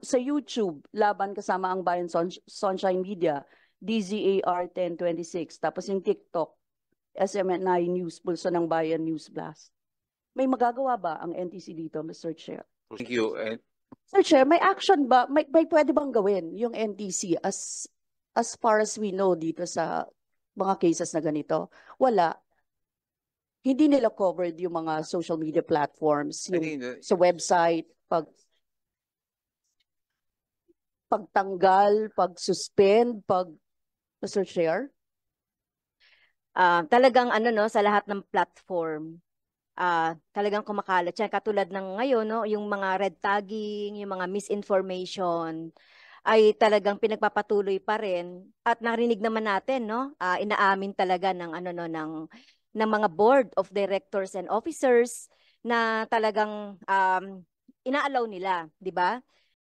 sa YouTube, laban kasama ang Bayan Sunshine Media, DZAR 1026. Tapos yung TikTok, SMNI News, Pulso ng Bayan News Blast. May magagawa ba ang NTC dito, Mr. Chair? Thank you. Sir Chair, may action ba? May pwede bang gawin yung NTC as far as we know dito sa mga cases na ganito? Wala. Hindi nila covered yung mga social media platforms, yung sa website, pagtanggal, pag-suspend, Mr. Chair? Talagang sa lahat ng platform, talagang kumakalat yan. Katulad ng ngayon, no, yung mga red tagging, yung mga misinformation, ay talagang pinagpapatuloy pa rin. At narinig naman natin, no, inaamin talaga ng ng mga board of directors and officers na talagang inaalaw nila, di ba?